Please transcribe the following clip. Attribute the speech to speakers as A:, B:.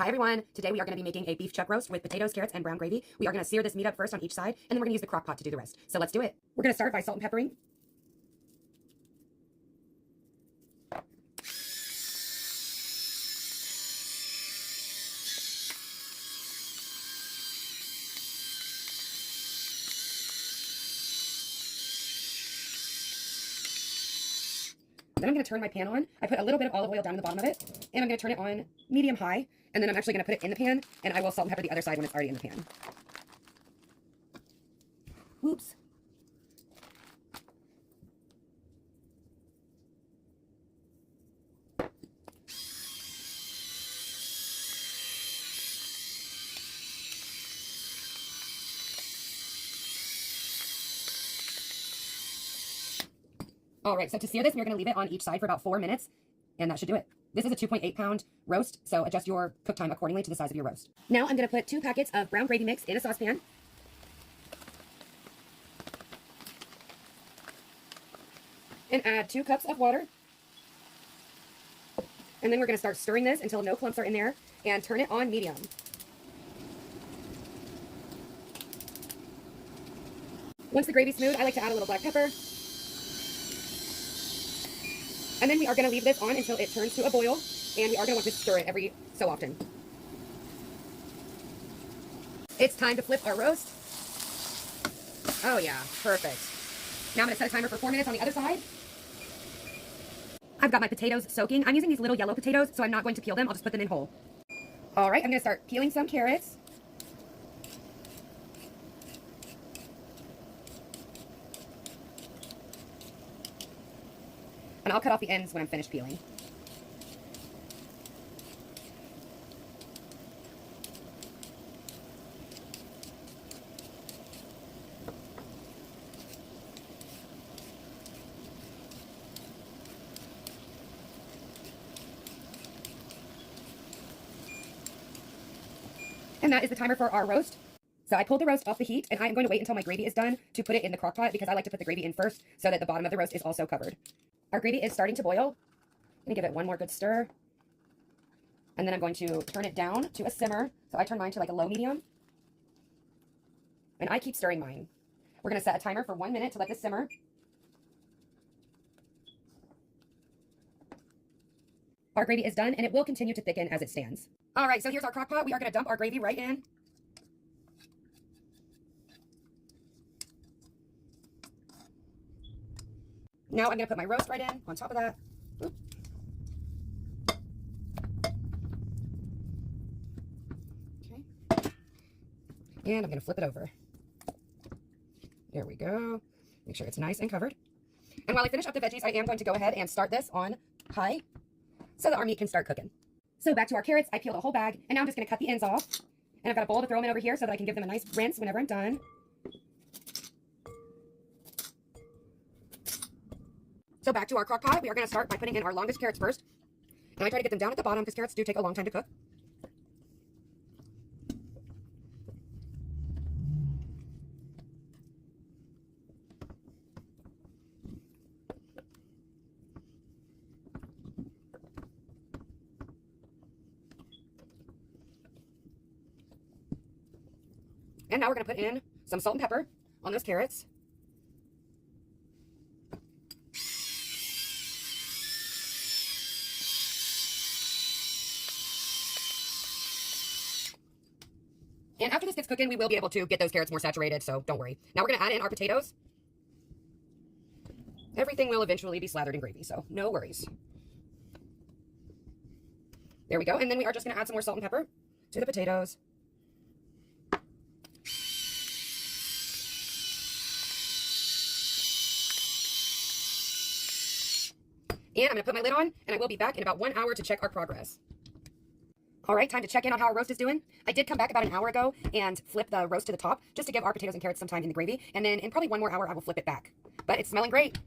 A: Hi everyone, today we are going to be making a beef chuck roast with potatoes, carrots, and brown gravy. We are going to sear this meat up first on each side, and then we're going to use the crock pot to do the rest. So let's do it. We're going to start by salt and peppering. Then I'm going to turn my pan on. I put a little bit of olive oil down in the bottom of it, and I'm going to turn it on medium-high, and then I'm actually going to put it in the pan, and I will salt and pepper the other side when it's already in the pan. Whoops. All right, so to sear this, we're going to leave it on each side for about 4 minutes, and that should do it. This is a 2.8 pound roast, so adjust your cook time accordingly to the size of your roast. Now I'm going to put 2 packets of brown gravy mix in a saucepan. And add 2 cups of water. And then we're going to start stirring this until no clumps are in there, and turn it on medium. Once the gravy's smooth, I like to add a little black pepper. And then we are going to leave this on until it turns to a boil, and we are going to want to stir it every so often. It's time to flip our roast. Oh yeah, perfect. Now I'm going to set a timer for 4 minutes on the other side. I've got my potatoes soaking. I'm using these little yellow potatoes, so I'm not going to peel them. I'll just put them in whole. All right, I'm going to start peeling some carrots. And I'll cut off the ends when I'm finished peeling. And that is the timer for our roast. So I pulled the roast off the heat, and I'm going to wait until my gravy is done to put it in the crock pot, because I like to put the gravy in first so that the bottom of the roast is also covered. Our gravy is starting to boil. I'm going to give it one more good stir. And then I'm going to turn it down to a simmer. So I turn mine to like a low medium. And I keep stirring mine. We're going to set a timer for 1 minute to let this simmer. Our gravy is done, and it will continue to thicken as it stands. All right, so here's our crock pot. We are going to dump our gravy right in. Now I'm going to put my roast right in on top of that. Oop. Okay. And I'm going to flip it over. There we go. Make sure it's nice and covered. And while I finish up the veggies, I am going to go ahead and start this on high so that our meat can start cooking. So back to our carrots. I peeled a whole bag, and now I'm just going to cut the ends off. And I've got a bowl to throw them in over here so that I can give them a nice rinse whenever I'm done. So back to our crock pot, we are going to start by putting in our longest carrots first. And I try to get them down at the bottom because carrots do take a long time to cook. And now we're going to put in some salt and pepper on those carrots. And after this gets cooking, we will be able to get those carrots more saturated, so don't worry. Now we're going to add in our potatoes. Everything will eventually be slathered in gravy, so no worries. There we go. And then we are just going to add some more salt and pepper to the potatoes. And I'm going to put my lid on, and I will be back in about 1 hour to check our progress. All right, time to check in on how our roast is doing. I did come back about an hour ago and flip the roast to the top just to give our potatoes and carrots some time in the gravy. And then in probably 1 more hour, I will flip it back. But it's smelling great.